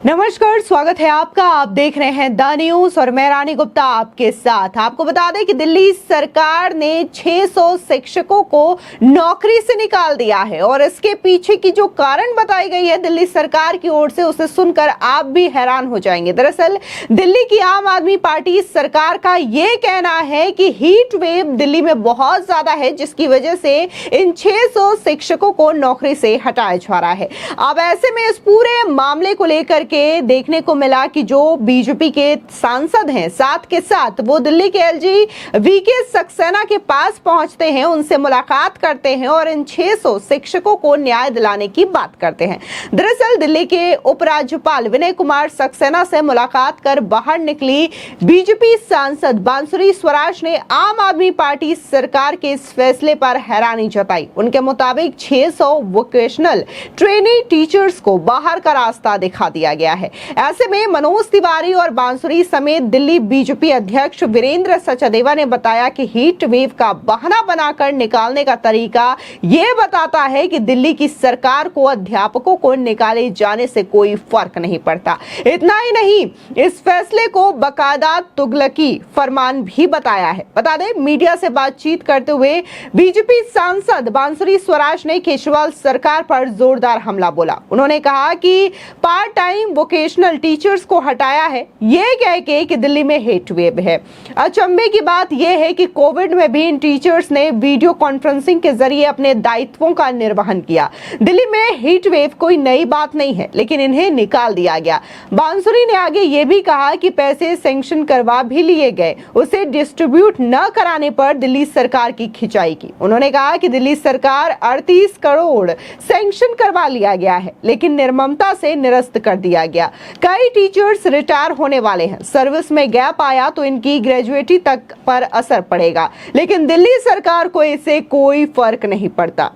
नमस्कार, स्वागत है आपका। आप देख रहे हैं द न्यूज और मैं रानी गुप्ता आपके साथ। आपको बता दें कि दिल्ली सरकार ने 600 शिक्षकों को नौकरी से निकाल दिया है और इसके पीछे की जो कारण बताई गई है दिल्ली सरकार की ओर से, उसे सुनकर आप भी हैरान हो जाएंगे। दरअसल दिल्ली की आम आदमी पार्टी सरकार का ये कहना है कि हीट वेव दिल्ली में बहुत ज्यादा है, जिसकी वजह से इन 600 शिक्षकों को नौकरी से हटाया जा रहा है। अब ऐसे में इस पूरे मामले को लेकर के देखने को मिला कि जो बीजेपी के सांसद हैं, साथ के साथ वो दिल्ली के एलजी वीके सक्सेना के पास पहुंचते हैं, उनसे मुलाकात करते हैं और इन 600 शिक्षकों को न्याय दिलाने की बात करते हैं। दरअसल दिल्ली के उपराज्यपाल विनय कुमार सक्सेना से मुलाकात कर बाहर निकली बीजेपी सांसद बांसुरी स्वराज ने आम आदमी पार्टी सरकार के इस फैसले पर हैरानी जताई। उनके मुताबिक 600 वोकेशनल ट्रेनी टीचर्स को बाहर का रास्ता दिखा दिया गया है। ऐसे में मनोज तिवारी और बांसुरी समेत दिल्ली बीजेपी अध्यक्ष वीरेंद्र सचदेवा ने बताया कि हीट वेव का बहाना बनाकर निकालने का तरीका यह बताता है कि दिल्ली की सरकार को अध्यापकों को निकाले जाने से कोई फर्क नहीं पड़ता। इतना ही नहीं, इस फैसले को बकायदा तुगलकी फरमान भी बताया है। बता दें, मीडिया से बातचीत करते हुए बीजेपी सांसद बांसुरी स्वराज ने केजरीवाल सरकार पर जोरदार हमला बोला। उन्होंने कहा कि पार्ट टाइम वोकेशनल टीचर्स को हटाया है, ये कह के कि दिल्ली में हीट वेव है। अचंभे की बात यह है कि कोविड में भी इन टीचर्स ने वीडियो कॉन्फ्रेंसिंग के जरिए अपने दायित्वों का निर्वहन किया। दिल्ली में हीट वेव कोई नई बात नहीं है, लेकिन इन्हें निकाल दिया गया। बांसुरी ने आगे ये भी कहा कि पैसे सैंक्शन करवा भी लिए गए, उसे डिस्ट्रीब्यूट न कराने पर दिल्ली सरकार की खिंचाई की। उन्होंने कहा कि दिल्ली सरकार 38 करोड़ सैंक्शन करवा लिया गया है, लेकिन निर्ममता से निरस्त कर दिया गया। कई टीचर्स रिटायर होने वाले हैं, सर्विस में गैप आया तो इनकी ग्रेजुएटी तक पर असर पड़ेगा, लेकिन दिल्ली सरकार को इससे कोई फर्क नहीं पड़ता।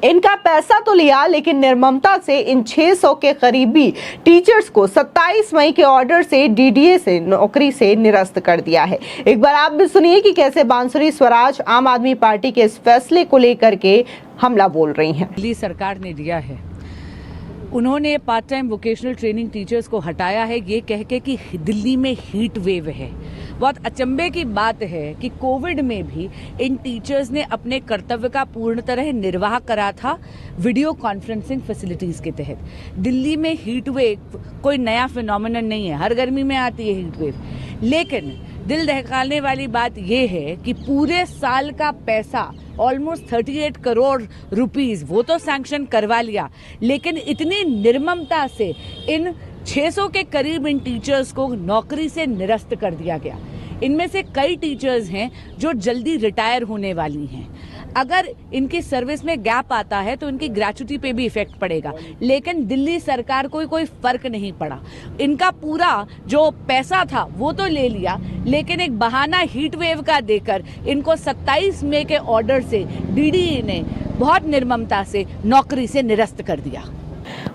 इनका पैसा तो लिया, लेकिन निर्ममता से इन 600 के करीबी टीचर्स को 27 मई के ऑर्डर से डीडीए से नौकरी से निरस्त कर दिया है। एक बार आप भी सुनिए कि कैसे बांसुरी स्वराज आम आदमी पार्टी के इस फैसले को लेकर के हमला बोल रही हैं। दिल्ली सरकार ने दिया है, उन्होंने part time vocational training teachers को हटाया है, ये कह के कि दिल्ली में हीट वेव है। बहुत अचंभे की बात है कि कोविड में भी इन टीचर्स ने अपने कर्तव्य का पूर्ण तरह निर्वाह करा था वीडियो कॉन्फ्रेंसिंग फैसिलिटीज के तहत। दिल्ली में हीट वेव कोई नया फिनोमिनन नहीं है, हर गर्मी में आती है हीट वेव। लेकिन दिल दहकाने वाली बात यह है कि पूरे साल का पैसा ऑलमोस्ट 38 करोड़ रुपीस वो तो सैंक्शन करवा लिया, लेकिन इतनी निर्ममता से इन 600 के करीब इन टीचर्स को नौकरी से निरस्त कर दिया गया। इनमें से कई टीचर्स हैं जो जल्दी रिटायर होने वाली हैं। अगर इनकी सर्विस में गैप आता है तो इनकी ग्रेच्युटी पे भी इफेक्ट पड़ेगा, लेकिन दिल्ली सरकार को कोई फर्क नहीं पड़ा। इनका पूरा जो पैसा था वो तो ले लिया, लेकिन एक बहाना हीट वेव का देकर इनको 27 मई के ऑर्डर से डीडीए ने बहुत निर्ममता से नौकरी से निरस्त कर दिया।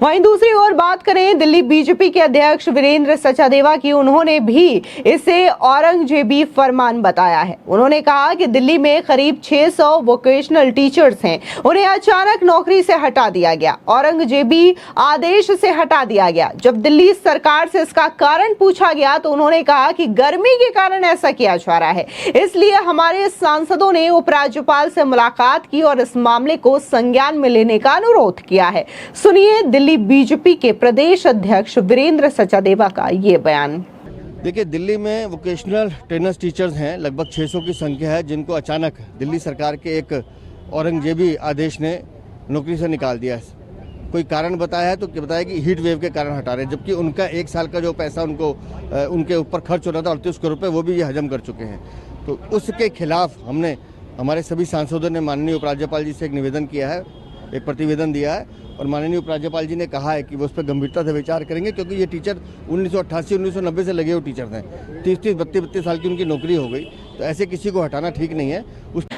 वहीं दूसरी ओर बात करें दिल्ली बीजेपी के अध्यक्ष वीरेंद्र सचदेवा की, उन्होंने भी इसे औरंगजेबी फरमान बताया है। उन्होंने कहा कि दिल्ली में करीब 600 वोकेशनल टीचर्स हैं, उन्हें अचानक नौकरी से हटा दिया गया, औरंगजेबी आदेश से हटा दिया गया। जब दिल्ली सरकार से इसका कारण पूछा गया तो उन्होंने कहा कि गर्मी के कारण ऐसा किया जा रहा है, इसलिए हमारे सांसदों ने उपराज्यपाल से मुलाकात की और इस मामले को संज्ञान में लेने का अनुरोध किया है। सुनिए दिल्ली बीजेपी के प्रदेश अध्यक्ष वीरेंद्र सचदेवा का ये बयान। देखिए, दिल्ली में वोकेशनल ट्रेनर्स टीचर्स हैं, लगभग 600 की संख्या है, जिनको अचानक दिल्ली सरकार के एक औरंगजेबी आदेश ने नौकरी से निकाल दिया है। कोई कारण बताया है तो बताया कि हीट वेव के कारण हटा रहे हैं, जबकि उनका एक साल का जो पैसा उनके ऊपर खर्च हो रहा था 38 करोड़ रुपये, वो भी ये हजम कर चुके हैं। तो उसके खिलाफ हमने हमारे सभी सांसदों ने माननीय उपराज्यपाल जी से एक निवेदन किया है, एक प्रतिवेदन दिया है, और माननीय उपराज्यपाल जी ने कहा है कि वो उस पर गंभीरता से विचार करेंगे, क्योंकि ये टीचर 1988-1990 से लगे हुए टीचर हैं। 30-30, 32-32 साल की उनकी नौकरी हो गई, तो ऐसे किसी को हटाना ठीक नहीं है।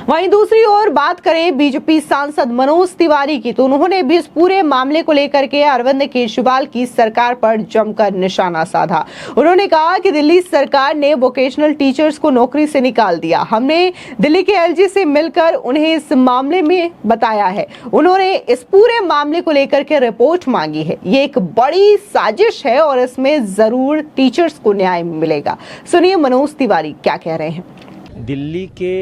वहीं दूसरी ओर बात करें बीजेपी सांसद मनोज तिवारी की, तो उन्होंने भी इस पूरे मामले को लेकर के अरविंद केजरीवाल की सरकार पर जमकर निशाना साधा। उन्होंने कहा कि दिल्ली सरकार ने वोकेशनल टीचर्स को नौकरी से निकाल दिया। हमने दिल्ली के एलजी से मिलकर उन्हें इस मामले में बताया है। उन्होंने इस पूरे मामले को को लेकर के रिपोर्ट मांगी है। ये एक बड़ी साजिश है और इसमें जरूर टीचर्स को न्याय मिलेगा। सुनिए मनोज तिवारी क्या कह रहे हैं। दिल्ली के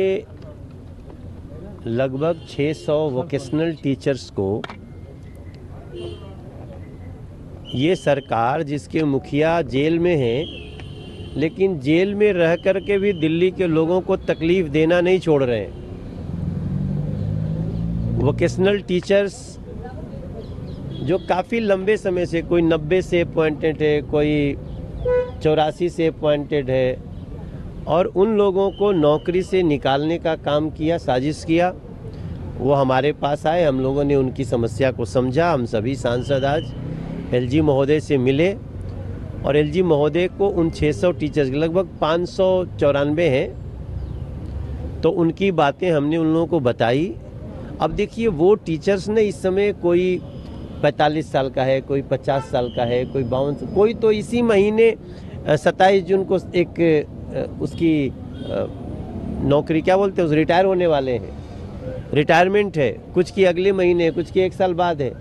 लगभग 600 वोकेशनल टीचर्स को ये सरकार, जिसके मुखिया जेल में हैं, लेकिन जेल में रह कर के भी दिल्ली के लोगों को तकलीफ देना नहीं छोड़ रहे हैं। वोकेशनल टीचर्स जो काफ़ी लंबे समय से, कोई 90 से अपॉइंटेड है, कोई 84 से अपॉइंटेड है, और उन लोगों को नौकरी से निकालने का काम किया, साजिश किया। वो हमारे पास आए, हम लोगों ने उनकी समस्या को समझा। हम सभी सांसद आज एलजी महोदय से मिले और एलजी महोदय को उन 600 टीचर्स, लगभग 594 हैं, तो उनकी बातें हमने उन लोगों को बताई। अब देखिए, वो टीचर्स ने इस समय कोई 45 साल का है, कोई 50 साल का है, कोई 52, कोई तो इसी महीने 27 जून को एक उसकी नौकरी, क्या बोलते हैं, उस रिटायर होने वाले हैं, रिटायरमेंट है, कुछ की अगले महीने, कुछ की 1 साल बाद है।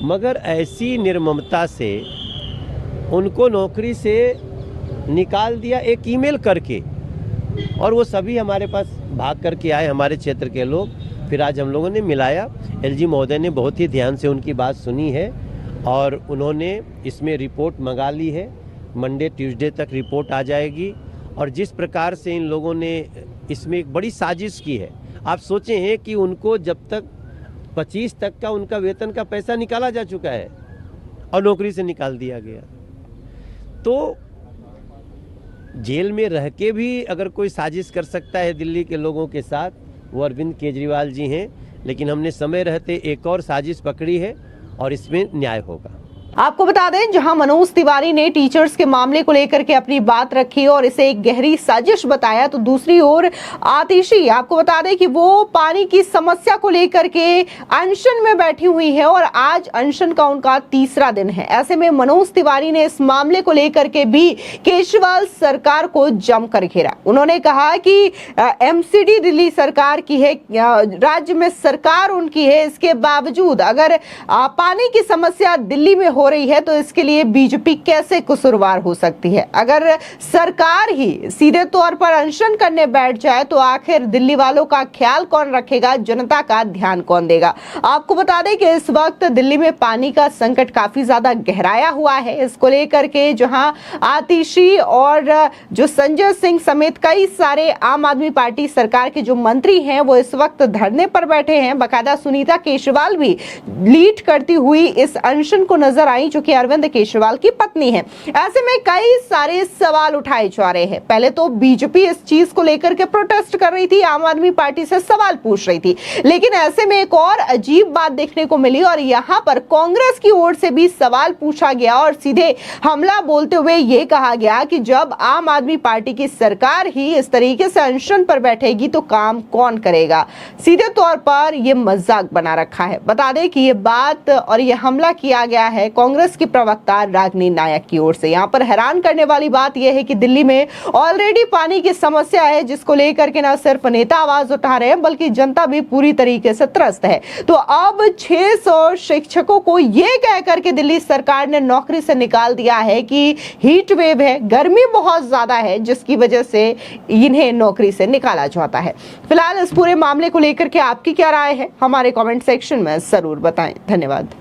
मगर ऐसी निर्ममता से उनको नौकरी से निकाल दिया एक ईमेल करके, और वो सभी हमारे पास भाग करके आए, हमारे क्षेत्र के लोग। फिर आज हम लोगों ने मिलाया। एलजी महोदय ने बहुत ही ध्यान से उनकी बात सुनी है और उन्होंने इसमें रिपोर्ट मंगा ली है। मंडे ट्यूसडे तक रिपोर्ट आ जाएगी। और जिस प्रकार से इन लोगों ने इसमें एक बड़ी साजिश की है, आप सोचें हैं कि उनको जब तक 25 तक का उनका वेतन का पैसा निकाला जा चुका है और नौकरी से निकाल दिया गया। तो जेल में रह के भी अगर कोई साजिश कर सकता है दिल्ली के लोगों के साथ, वो अरविंद केजरीवाल जी हैं। लेकिन हमने समय रहते एक और साजिश पकड़ी है और इसमें न्याय होगा। आपको बता दें, जहां मनोज तिवारी ने टीचर्स के मामले को लेकर के अपनी बात रखी और इसे एक गहरी साजिश बताया, तो दूसरी ओर आतिशी, आपको बता दें कि वो पानी की समस्या को लेकर के अनशन में बैठी हुई है और आज अनशन का उनका 3रा दिन है। ऐसे में मनोज तिवारी ने इस मामले को लेकर के भी केजरीवाल सरकार को जमकर घेरा। उन्होंने कहा कि एमसीडी दिल्ली सरकार की है, राज्य में सरकार उनकी है, इसके बावजूद अगर पानी की समस्या दिल्ली में हो रही है तो इसके लिए बीजेपी कैसे कसूरवार हो सकती है। अगर सरकार ही सीधे तौर पर अनशन करने बैठ जाए तो आखिर दिल्ली वालों का ख्याल कौन रखेगा, जनता का ध्यान कौन देगा। आपको बता दें कि इस वक्त दिल्ली में पानी का संकट काफी ज्यादा गहराया हुआ है। इसको लेकर के जहां आतिशी और जो संजय सिंह समेत कई सारे आम आदमी पार्टी सरकार के जो मंत्री हैं वो इस वक्त धरने पर बैठे हैं। बाकायदा सुनीता केजरीवाल भी लीड करती हुई इस अनशन को नजर आई, जो कि अरविंद केजरीवाल की पत्नी है। ऐसे में कई सारे सवाल उठाए जा रहे हैं। पहले तो बीजेपी इस चीज को लेकर के प्रोटेस्ट कर रही थी, आम आदमी पार्टी से सवाल पूछ रही थी, लेकिन ऐसे में एक और अजीब बात देखने को मिली और यहां पर कांग्रेस की ओर से भी सवाल पूछा गया और सीधे हमला बोलते हुए यह कहा गया कि जब आम आदमी पार्टी की सरकार ही इस तरीके से अनशन पर बैठेगी तो काम कौन करेगा। सीधे तौर पर यह मजाक बना रखा है। बता दें कि यह बात और यह हमला किया गया है कांग्रेस की प्रवक्ता रागिनी नायक की ओर से। यहां पर हैरान करने वाली बात यह है कि दिल्ली में ऑलरेडी पानी की समस्या है, जिसको लेकर के न सिर्फ नेता आवाज उठा रहे हैं बल्कि जनता भी पूरी तरीके से त्रस्त है। तो अब 600 शिक्षकों को यह कहकर के दिल्ली सरकार ने नौकरी से निकाल दिया है कि हीट वेव है, गर्मी बहुत ज्यादा है, जिसकी वजह से इन्हें नौकरी से निकाला जाता है। फिलहाल इस पूरे मामले को लेकर के आपकी क्या राय है, हमारे कमेंट सेक्शन में जरूर बताएं। धन्यवाद।